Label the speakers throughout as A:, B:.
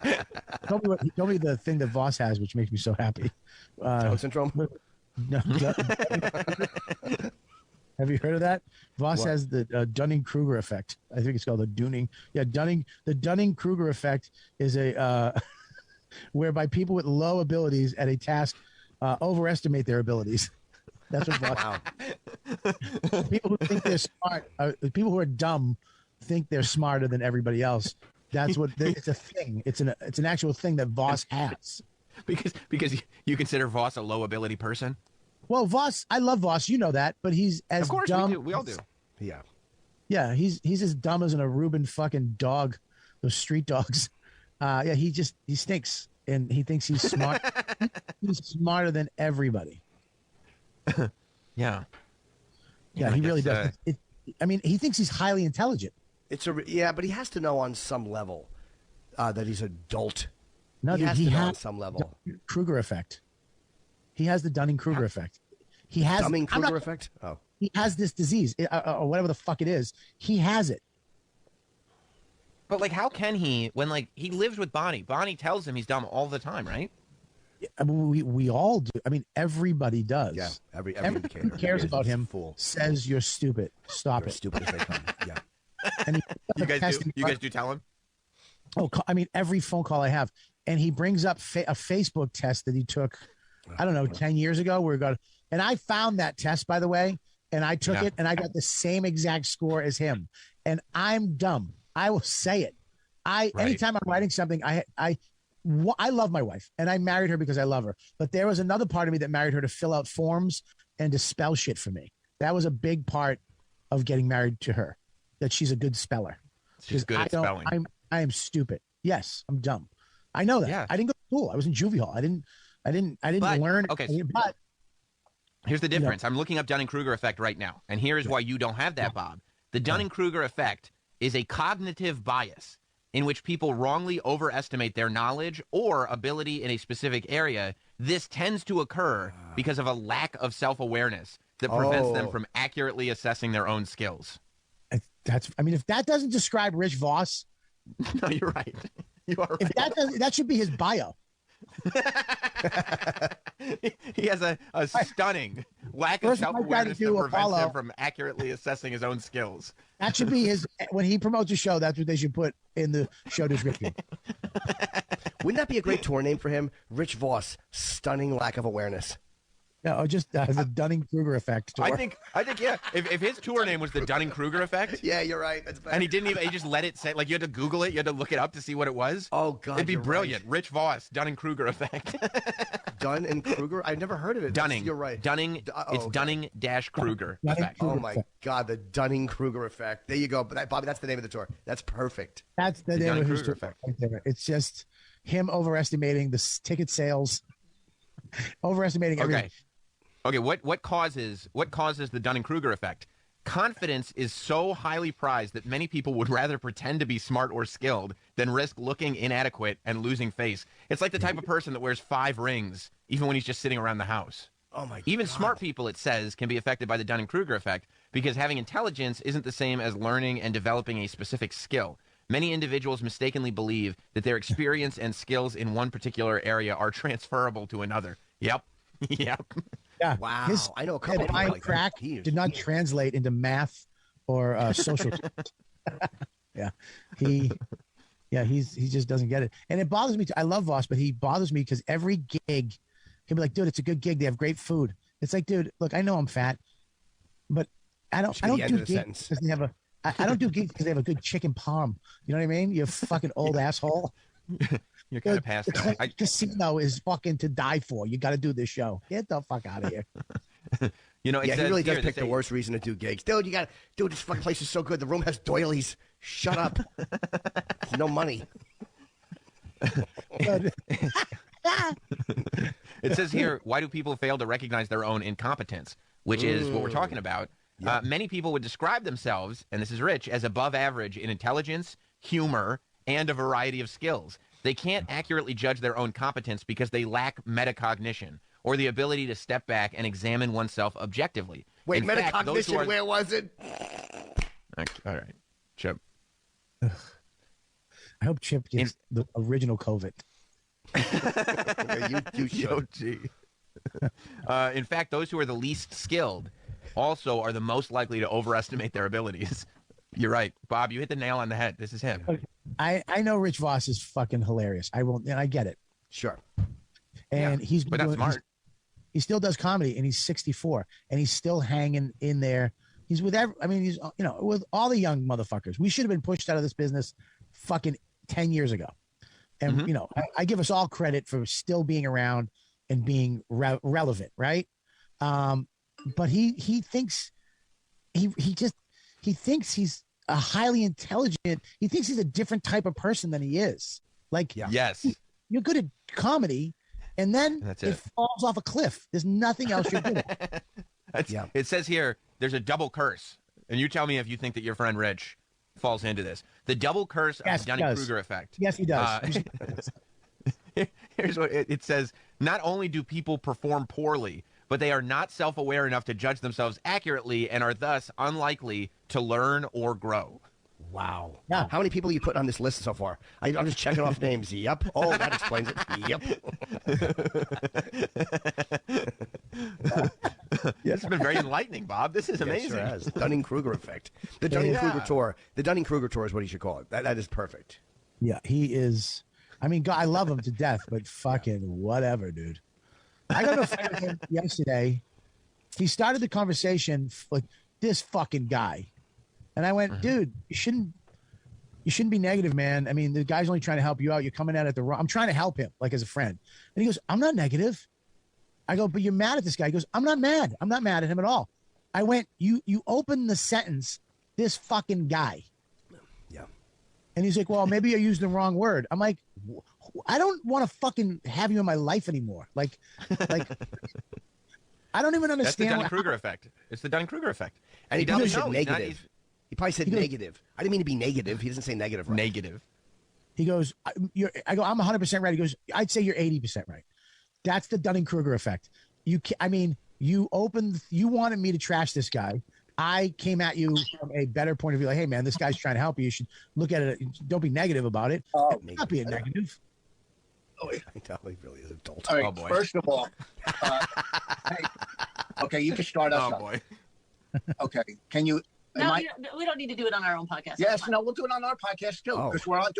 A: He told me the thing that Voss has, which makes me so happy.
B: Down syndrome?
A: No, have you heard of that? Voss has the Dunning-Kruger effect. I think it's called the Dunning. Yeah, The Dunning-Kruger effect is a whereby people with low abilities at a task overestimate their abilities. That's what Voss. Wow. People who think they're smart, people who are dumb, think they're smarter than everybody else. That's what it's a thing. It's an actual thing that Voss has.
C: Because you consider Voss a low ability person.
A: Well, Voss, I love Voss, you know that, but he's as
C: of course
A: dumb.
C: we all do.
B: Yeah.
A: Yeah, he's as dumb as an Aruban fucking dog, those street dogs. Yeah, he stinks, and he thinks he's smart. He's smarter than everybody.
C: Yeah.
A: Yeah, he really does. I mean, he thinks he's highly intelligent.
B: But he has to know on some level that he's a dolt.
A: No,
B: he
A: dude,
B: has to know on some level.
A: Kruger effect. He has the Dunning-Kruger effect. He has
B: Dunning-Kruger effect. Oh,
A: he has this disease or whatever the fuck it is. He has it.
C: But like, how can he when like he lives with Bonnie? Bonnie tells him he's dumb all the time, right?
A: I mean, we all do. I mean, everybody does.
B: Yeah,
A: everyone who cares about him says you're stupid. Stop it.
B: Stupid as they come. Yeah.
A: And
C: you guys do tell him?
A: Oh, I mean, every phone call I have, and he brings up a Facebook test that he took, I don't know, 10 years ago. And I found that test, by the way, and I took it, and I got the same exact score as him. And I'm dumb. I will say it. Anytime I'm writing something, I love my wife, and I married her because I love her. But there was another part of me that married her to fill out forms and to spell shit for me. That was a big part of getting married to her, that she's a good speller.
C: She's good at spelling.
A: I am stupid. Yes, I'm dumb. I know that. Yeah. I didn't go to school. I was in juvie hall. I didn't learn.
C: Okay.
A: But
C: here's the difference. I'm looking up Dunning-Kruger effect right now, and here is why you don't have that, Bob. The Dunning-Kruger effect is a cognitive bias in which people wrongly overestimate their knowledge or ability in a specific area. This tends to occur because of a lack of self-awareness that prevents them from accurately assessing their own skills.
A: If that doesn't describe Rich Vos,
C: no, you're right. You are right.
A: If that should be his bio.
C: He has a stunning lack of self-awareness that prevents him from accurately assessing his own skills.
A: That should be his, when he promotes a show, that's what they should put in the show description.
B: Wouldn't that be a great tour name for him? Rich Vos, stunning lack of awareness.
A: No, or just the Dunning-Kruger effect tour.
C: I think, yeah. If his tour name was the Dunning-Kruger effect,
B: yeah, you're right. That's better.
C: And he just let it say, like, you had to Google it, you had to look it up to see what it was.
B: Oh God,
C: it'd be brilliant. Right. Rich Vos, Dunning-Kruger effect.
B: Dunning-Kruger? I've never heard of it.
C: Dunning.
B: You're right.
C: Dunning. It's Dunning-Kruger effect.
B: Oh my God, the Dunning-Kruger effect. There you go. But Bobby, that's the name of the tour. That's perfect.
A: That's the name of his tour effect. It's just him overestimating the ticket sales, overestimating everything.
C: Okay, what causes the Dunning-Kruger effect? Confidence is so highly prized that many people would rather pretend to be smart or skilled than risk looking inadequate and losing face. It's like the type of person that wears 5 rings even when he's just sitting around the house.
B: Oh my God.
C: Even smart people, it says, can be affected by the Dunning-Kruger effect because having intelligence isn't the same as learning and developing a specific skill. Many individuals mistakenly believe that their experience and skills in one particular area are transferable to another. Yep. Yep.
A: Yeah.
B: Wow. I know a couple of people like
A: crack
B: that.
A: Did not translate into math or social. Yeah. He just doesn't get it. And it bothers me too. I love Voss, but he bothers me because every gig he'll be like, dude, it's a good gig. They have great food. It's like, dude, look, I know I'm fat, but I don't do gigs because they have a I don't do gigs because they have a good chicken parm. You know what I mean? You fucking old asshole.
C: You're kind of past that.
A: The casino is fucking to die for. You got to do this show. Get the fuck out of here.
C: You know,
B: he really does pick the worst reason to do gigs. Dude, this fucking place is so good. The room has doilies. Shut up. There's no money.
C: It says here, why do people fail to recognize their own incompetence? Which is what we're talking about. Yep. Many people would describe themselves, and this is Rich, as above average in intelligence, humor, and a variety of skills. They can't accurately judge their own competence because they lack metacognition or the ability to step back and examine oneself objectively.
B: Wait, metacognition, where was it?
C: All right. Chip.
A: I hope Chip gets the original COVID.
B: you should.
C: In fact, those who are the least skilled also are the most likely to overestimate their abilities. You're right, Bob. You hit the nail on the head. This is him.
A: Okay. I know Rich Vos is fucking hilarious. And I get it.
B: Sure.
A: And
C: but that's smart.
A: He still does comedy, and he's 64, and he's still hanging in there. He's with he's with all the young motherfuckers. We should have been pushed out of this business fucking 10 years ago. And I give us all credit for still being around and being relevant, right? But he thinks he thinks he's a highly intelligent. He thinks he's a different type of person than he is. Like,
C: yes,
A: you're good at comedy, and then it falls off a cliff. There's nothing else you're good at.
C: It says here there's a double curse, and you tell me if you think that your friend Rich falls into this. The double curse of the Dunning-Kruger effect.
A: Yes, he does.
C: Here's what it says. Not only do people perform poorly, but they are not self-aware enough to judge themselves accurately and are thus unlikely to learn or grow.
B: Wow. Yeah. How many people are you putting on this list so far? I'm just checking off names. Yep. Oh, that explains it. Yep.
C: It's been very enlightening, Bob. This is amazing.
B: Sure has. Dunning-Kruger effect. The Dunning-Kruger tour. The Dunning-Kruger tour is what you should call it. That is perfect.
A: Yeah, he is. I mean, God, I love him to death, but fucking whatever, dude. I got to fight with him yesterday. He started the conversation like this fucking guy. And I went, dude, you shouldn't be negative, man. I mean, the guy's only trying to help you out. You're coming at it the wrong. I'm trying to help him, like as a friend. And he goes, I'm not negative. I go, but you're mad at this guy. He goes, I'm not mad. I'm not mad at him at all. I went, you opened the sentence, this fucking guy.
B: Yeah.
A: And he's like, well, maybe I used the wrong word. I'm like, I don't want to fucking have you in my life anymore. Like, I don't even understand.
C: That's the Dunning-Kruger effect. It's the Dunning-Kruger effect.
B: And he probably said negative. He probably said negative. I didn't mean to be negative. He doesn't say negative right.
C: Negative.
A: He goes, I go, I'm 100% right. He goes, I'd say you're 80% right. That's the Dunning-Kruger effect. You wanted me to trash this guy. I came at you from a better point of view. Like, hey, man, this guy's trying to help you. You should look at it. Don't be negative about it. Not being negative.
B: Oh, I know he really is a dolt.
D: All right,
C: oh, boy.
D: First of all, okay, you can start us.
C: Oh, boy.
D: Okay, can you?
E: No, we don't need to do it on our own podcast.
D: Yes, no, we'll do it on our podcast too because we're on.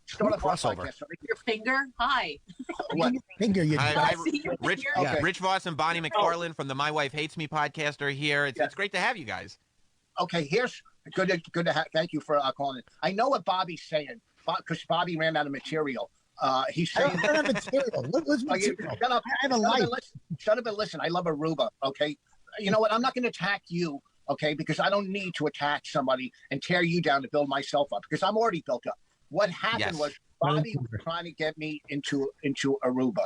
D: Start off our podcast.
E: Your finger, hi.
D: What
A: finger? You
C: Rich Vos and Bonnie McFarlane from the My Wife Hates Me podcast are here. It's great to have you guys.
D: Okay, here's good to have. Thank you for calling it. I know what Bobby's saying because Bobby ran out of material. He's saying
A: I don't have material. What's material?
D: Shut up.
A: I have a life.
D: Shut up and listen. I love Aruba. Okay, you know what? I'm not going to attack you. Okay, because I don't need to attack somebody and tear you down to build myself up because I'm already built up. What happened was Bobby was trying to get me into Aruba,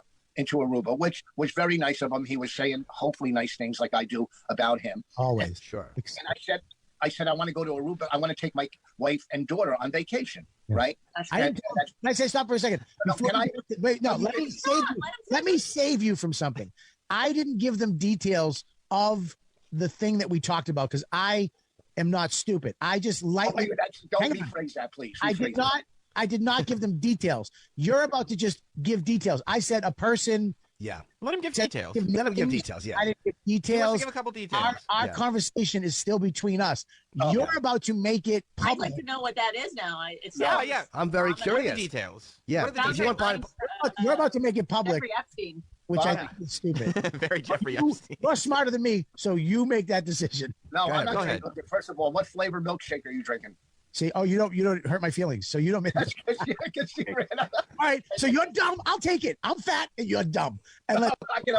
D: which was very nice of him. He was saying hopefully nice things like I do about him.
A: Always,
B: sure.
D: And I said I want to go to Aruba. I want to take my wife and daughter on vacation. Yeah. Right?
A: Can I say stop for a second? Wait, no. Let me save you from something. I didn't give them details of the thing that we talked about because I am not stupid. I just lightly.
D: Don't rephrase that, please.
A: I did not give them details. You're about to just give details. I said a person.
B: Yeah.
C: Let him give details.
B: Let him give details. Yeah.
A: I didn't give details.
C: He wants to give a couple details.
A: Our conversation is still between us. You're about to make it public.
E: I'd like to know what that is now.
C: Yeah.
B: I'm very curious.
C: Details.
B: Yeah.
A: You're about to make it public.
E: Jeffrey Epstein.
A: Which I think is stupid.
C: Very Jeffrey Epstein.
A: You're smarter than me, so you make that decision.
D: No, I'm not saying. Okay, first of all, what flavor milkshake are you drinking?
A: See, you don't hurt my feelings, so you don't make that. All right, so you're dumb. I'll take it. I'm fat and you're dumb. And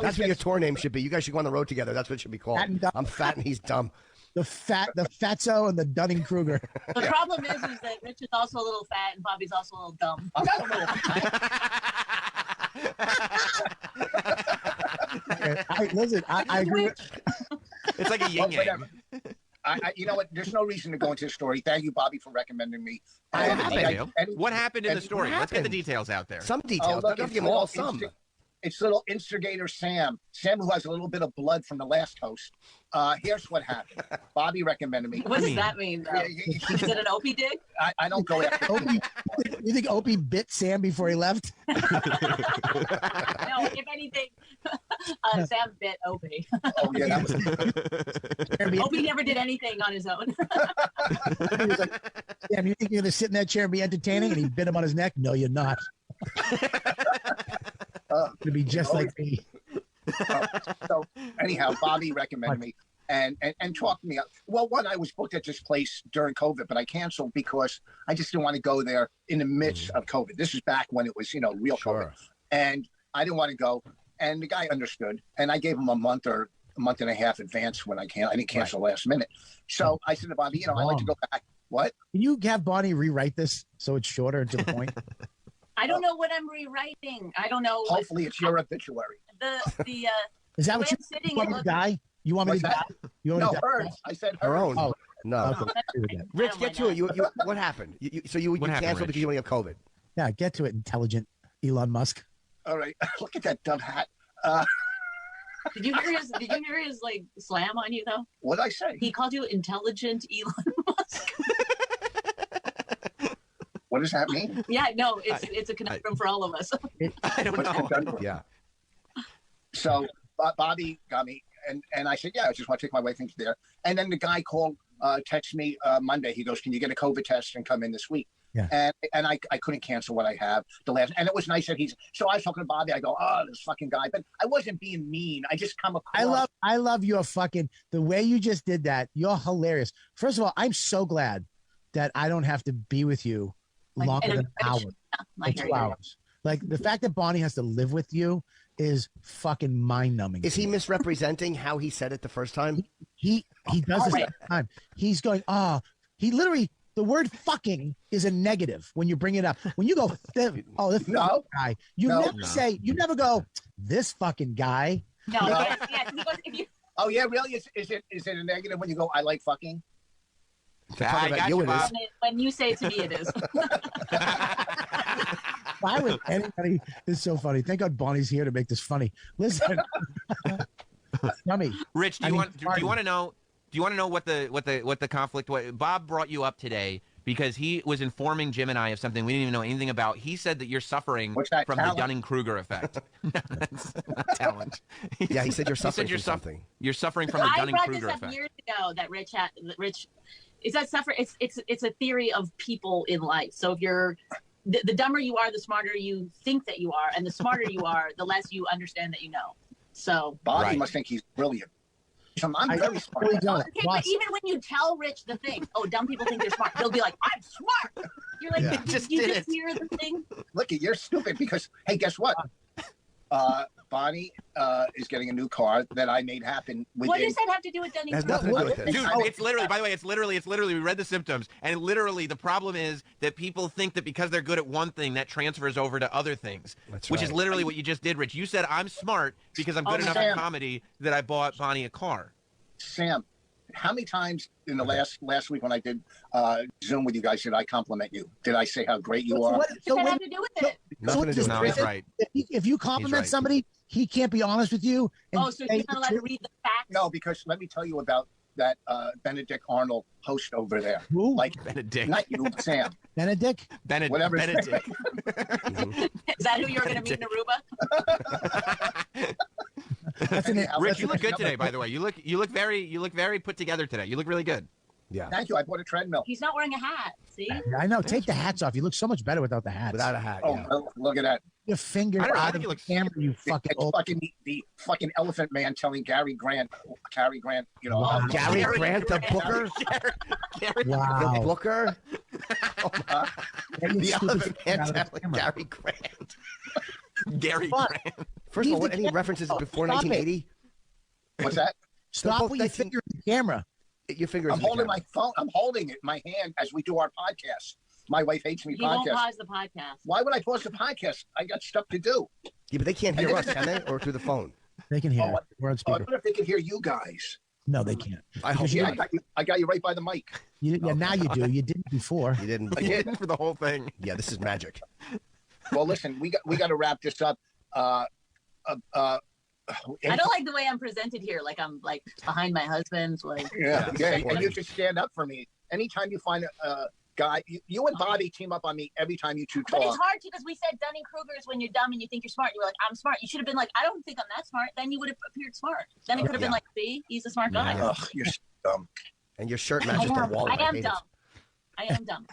B: that's what your tour name should be. You guys should go on the road together. That's what it should be called. I'm fat and he's dumb.
A: The fatso and the Dunning-Kruger.
E: The problem is that Rich is also a little fat and Bobby's also a little dumb.
D: I'm not a little fat.
A: Listen, I agree.
C: It's like a yin yang.
D: You know what? There's no reason to go into the story. Thank you, Bobby, for recommending me.
C: What happened in the story? Let's get the details out there.
B: Some details. Don't give them all some.
D: It's little instigator Sam. Sam, who has a little bit of blood from the last host. Here's what happened. Bobby recommended me.
E: What does that mean, though? Is it an Opie dig?
D: I don't go after
A: Opie, you think Opie bit Sam before he left?
E: No, if anything, Sam bit Opie.
D: Oh, yeah, that was...
E: Opie never did anything on his own.
A: He was like, Sam, you think you're going to sit in that chair and be entertaining? And he bit him on his neck? No, you're not. To be just like me.
D: So anyhow, Bobby recommended me and talked me up. Well, one, I was booked at this place during COVID, but I canceled because I just didn't want to go there in the midst of COVID. This is back when it was, real COVID. And I didn't want to go. And the guy understood. And I gave him a month or a month and a half advance when I didn't cancel last minute. So I said to Bobby, I'd like to go back. What? Can
A: you have Bonnie rewrite this so it's shorter and to the point?
E: I don't know what I'm rewriting. I don't know.
D: Hopefully, it's your obituary.
A: Is that what you want me to die? You want me to die?
D: No, hers. I said
B: her
D: own.
B: Oh, no.
E: Okay.
B: Rich, get to it. You what happened? So you canceled because you only have COVID.
A: Yeah, get to it, intelligent Elon Musk.
D: All right. Look at that dumb hat.
E: Did you hear his like slam on you though?
D: What did I say?
E: He called you intelligent Elon Musk.
D: What does that mean?
E: Yeah, no, it's a conundrum for all of us.
C: I don't know.
B: Yeah.
D: So Bobby got me, and I said, yeah, I just want to take my wife into there. And then the guy called, texted me Monday. He goes, can you get a COVID test and come in this week?
A: Yeah.
D: And I couldn't cancel what I have the last. And it was nice that so I was talking to Bobby. I go, oh, this fucking guy. But I wasn't being mean. I just come across.
A: I love your the way you just did that. You're hilarious. First of all, I'm so glad that I don't have to be with you longer than an hour, like 2 hours. Like the fact that Bonnie has to live with you is fucking mind numbing.
B: Is he misrepresenting how he said it the first time?
A: He does this every time. He's going, he literally, the word fucking is a negative when you bring it up. When you go, this guy, you never go, this fucking guy.
E: No, yes, he goes, if you.
D: Oh yeah, really? Is it a negative when you go, I like fucking?
C: I got you, Bob.
E: When you say it to me, it is.
A: Why would anybody? It's so funny. Thank God Bonnie's here to make this funny. Listen, Yummy.
C: Rich, do you want to know? Do you want to know what the conflict was? Bob brought you up today because he was informing Jim and I of something we didn't even know anything about. He said that you're suffering from the Dunning-Kruger effect. That's not talent.
B: Yeah, he said you're suffering from something.
C: You're suffering from the Dunning-Kruger effect.
E: I brought this up years ago that Rich. Is that it's a theory of people in life. So if you're the dumber you are, the smarter you think that you are, and the smarter you are, the less you understand that you know. So
D: Bobby must think he's brilliant. I'm very smart.
E: Okay, but even when you tell Rich the thing, dumb people think they're smart, they'll be like, I'm smart. You're like, you just hear the thing.
D: Look, you're stupid because, hey, guess what? Bonnie is getting a new car that I made happen.
E: What does that have to do with Dunning-Kruger?
C: Dude, it's literally, by the way, it's literally, we read the symptoms, and literally the problem is that people think that because they're good at one thing, that transfers over to other things, which is literally what you just did, Rich. You said, I'm smart because I'm good enough in comedy that I bought Bonnie a car.
D: Sam, how many times in the last week when I did Zoom with you guys did I compliment you? Did I say how great you are?
E: What does that have to do with it?
B: Nothing to do with it.
C: No, he's right.
A: If you compliment somebody, he can't be honest with you.
E: So he's not allowed to read the facts?
D: No, because let me tell you about that Benedict Arnold host over there.
A: Who?
D: Like
C: Benedict.
D: Not you, Sam.
A: Benedict?
D: Whatever.
C: Benedict.
E: Is that who you're going to meet in Aruba?
C: Rich, you look good today, by the way. You look very put together today. You look really good.
B: Yeah.
D: Thank you. I bought a treadmill.
E: He's not wearing a hat. See?
A: I know. Take the hats off. You look so much better without the hats.
B: Without a hat.
D: Look at that.
A: Your finger out of the camera, you fucking old.
D: The fucking elephant man telling Gary Grant,
B: Gary Grant, the booker?
A: Wow.
B: The booker?
D: the elephant man
B: telling Gary Grant.
C: Gary Grant.
B: First of all, any references before 1980?
D: What's that?
A: Stop with your finger in the camera.
B: Your finger.
D: I'm holding my phone. I'm holding it in my hand as we do our podcast. My wife hates me.
E: He won't pause the podcast.
D: Why would I pause the podcast? I got stuff to do.
B: Yeah, but they can't hear us, can they? Or through the phone?
A: They can hear. We're on speaker.
D: I wonder if they can hear you guys.
A: No, they can't.
B: I hope
D: I got you right by the mic.
A: Now you do. You didn't before.
B: You didn't.
C: You didn't for the whole thing.
B: Yeah, this is magic.
D: Well, listen, we got to wrap this up. I
E: don't like the way I'm presented here. Like I'm like behind my husband. Like
D: yeah. And you should stand up for me anytime you find a guy. You and Bobby team up on me every time you two talk.
E: But it's hard too because we said Dunning-Kruger is when you're dumb and you think you're smart. You were like, I'm smart. You should have been like, I don't think I'm that smart. Then you would have appeared smart. Then it could have been like, see, he's a smart guy.
D: Ugh, you're so dumb.
B: And your shirt matches the wall.
E: I am dumb. I am dumb.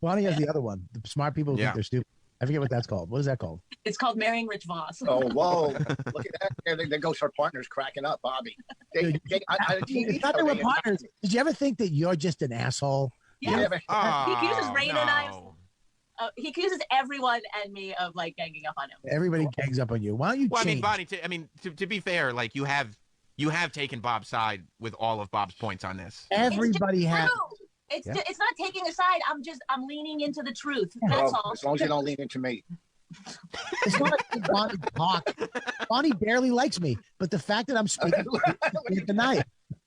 A: Bonnie has the other one. The smart people who think they're stupid. I forget what that's called. What is that called?
E: It's called marrying Rich Vos.
D: Oh, whoa. Look at that. There goes her partners cracking up, Bobby.
A: It's not that we're partners. Did you ever think that you're just an asshole?
E: Yeah. He accuses Raina and I. He accuses everyone and me of like ganging up on him.
A: Everybody gangs up on you. Why don't you change?
C: Bonnie, to be fair, like you have taken Bob's side with all of Bob's points on this.
A: Everybody has.
E: It's not taking a side. I'm leaning into the truth. That's all.
D: As long as you don't lean into me.
A: It's not like Bonnie talk. Bonnie barely likes me, but the fact that I'm speaking tonight.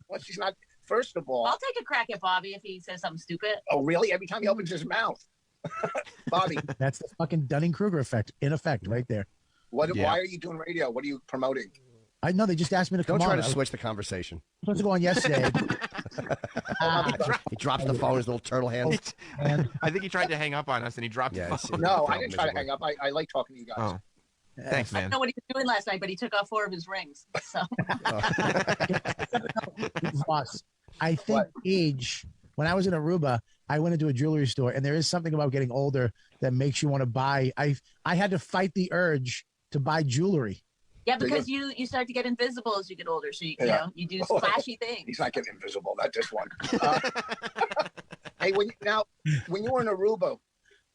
D: Well, she's not. First of all,
E: I'll take a crack at Bobby if he says something stupid.
D: Oh, really? Every time he opens his mouth, Bobby.
A: That's the fucking Dunning-Kruger effect, in effect, right there.
D: Why are you doing radio? What are you promoting?
A: I know they just asked me to come on.
B: Don't try to switch the conversation.
A: I was supposed to go on yesterday.
B: He drops the phone, his little turtle hand.
C: I think he tried to hang up on us and he dropped the phone.
D: No, I didn't try to hang up. I like talking to you guys.
C: Oh. Thanks, man.
E: I don't know what he was doing last night, but he took off 4 of his rings. So.
A: Boss, I think age, when I was in Aruba, I went into a jewelry store, and there is something about getting older that makes you want to buy. I had to fight the urge to buy jewelry.
E: Yeah, because you start to get invisible as you get older. So, you know, you do flashy things.
D: He's not getting invisible, not this one. Hey, when you were in Aruba.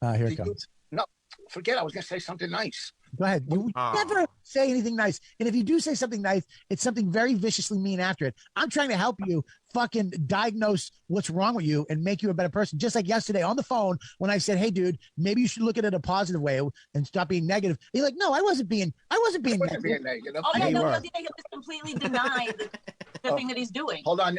A: Here it comes.
D: No, forget I was going to say something nice.
A: Go ahead. You never say anything nice. And if you do say something nice, it's something very viciously mean after it. I'm trying to help you fucking diagnose what's wrong with you and make you a better person. Just like yesterday on the phone when I said, hey, dude, maybe you should look at it a positive way and stop being negative. You're like, no, I wasn't being negative.
E: Oh, yeah, no, he just completely denied the thing that he's doing.
D: Hold on.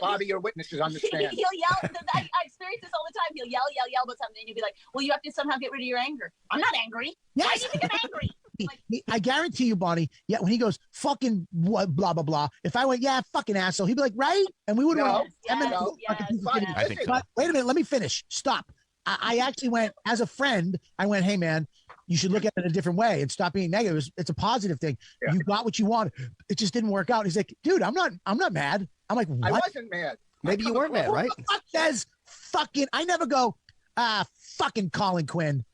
D: Bobby, your witnesses understand.
E: He'll yell. I experience this all the time. He'll yell about something, and you'll be like, well, you have to somehow get rid of your anger. I'm not angry. Yes. Why do you think I'm angry?
A: Like, I guarantee you, Bonnie, when he goes, fucking what, blah, blah, blah, if I went, yeah, fucking asshole, he'd be like, right? And we would have
C: I think so.
A: But wait a minute, let me finish. Stop. I actually went, as a friend, I went, hey, man, you should look at it a different way and stop being negative. It's a positive thing. Yeah. You got what you wanted. It just didn't work out. He's like, dude, I'm not mad. I'm like, what?
D: I wasn't mad.
B: Maybe you weren't mad, right?
A: Who the fuck says fucking, I never go, fucking Colin Quinn.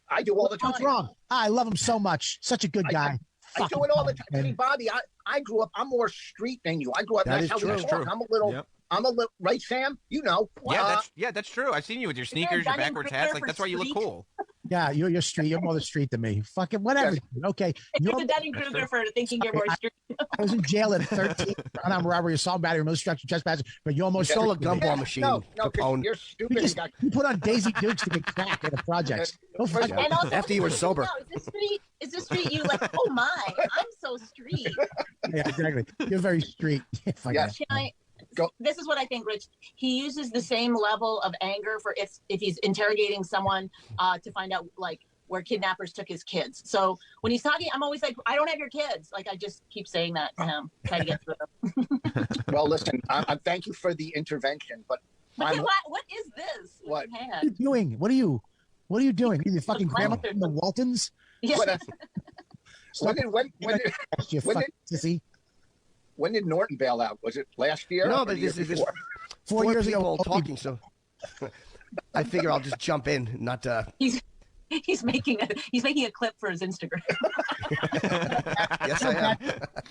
D: I do all the time.
A: What's wrong? I love him so much. Such a good guy.
D: I do it all the time. See, Bobby, I grew up, I'm more street than you. I grew up, that's how we talk. I'm a little, right, Sam? You know.
C: That's true. I've seen you with your sneakers, your backwards hats. Like, that's why you look cool.
A: Yeah, you're street. You're more the street than me. Fucking whatever. Yeah. Okay.
E: You're the Dunning-Kruger for thinking you're more street.
A: I was in jail at 13. Unarmed robbery, assault, battery, misdestruction, trespassing. But you almost
B: stole a gumball machine.
D: No, you're stupid.
A: You put on Daisy Dukes to get crack at a project.
E: And also,
B: after you were sober.
E: No, is this street you like, oh my, I'm so street.
A: Yeah, exactly. You're very street.
D: Yes.
E: This is what I think, Rich. He uses the same level of anger for if he's interrogating someone to find out like where kidnappers took his kids. So when he's talking, I'm always like, I don't have your kids. Like I just keep saying that to him, try to get through him.
D: Well, listen, I thank you for the intervention, but
E: what is this?
D: What
A: are you doing? What are you doing? Are you fucking grandma from the Waltons?
E: Yeah.
D: When did Norton bail out? Was it last year?
B: No, but this is
A: 4 years ago.
B: Talking, so I figure I'll just jump in. Not.
E: He's making a clip for his Instagram.
B: Yes, I am.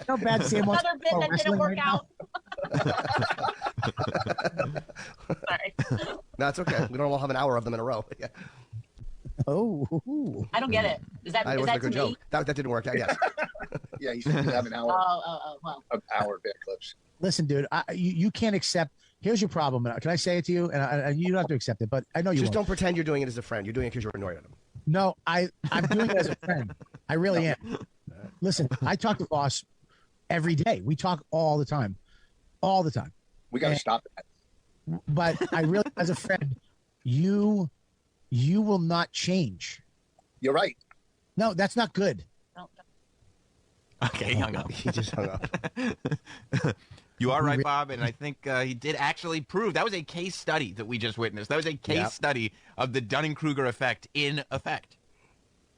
A: No bad Sam.
E: Another bit that didn't work out. Sorry.
B: No, it's okay. We don't all have an hour of them in a row. Yeah.
A: Oh.
E: I don't get it. Is that
B: a good
E: to
B: joke?
E: me?
B: That didn't work out. Yes.
D: Yeah, you said you have an hour.
E: Well.
D: An hour bit clips.
A: Listen, dude, you can't accept. Here's your problem. Can I say it to you? And you don't have to accept it, but I know you
B: just
A: won't.
B: Don't pretend you're doing it as a friend. You're doing it because you're annoyed at him.
A: No, I'm doing it as a friend. I really am. Listen, I talk to Vos every day. We talk all the time. All the time.
D: We got to stop that.
A: But I really, as a friend, you will not change.
D: You're right.
A: No, that's not good.
C: Okay, he hung up.
B: He just hung up.
C: You are right, Bob, and I think he did actually prove that was a case study that we just witnessed. That was a case study of the Dunning-Kruger effect in effect.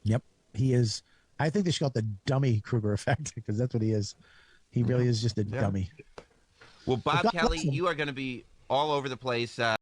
A: Yep, he is. I think they should call it the dummy Kruger effect because that's what he is. He really is just a dummy.
C: Well, Bob Kelly, you are going to be all over the place.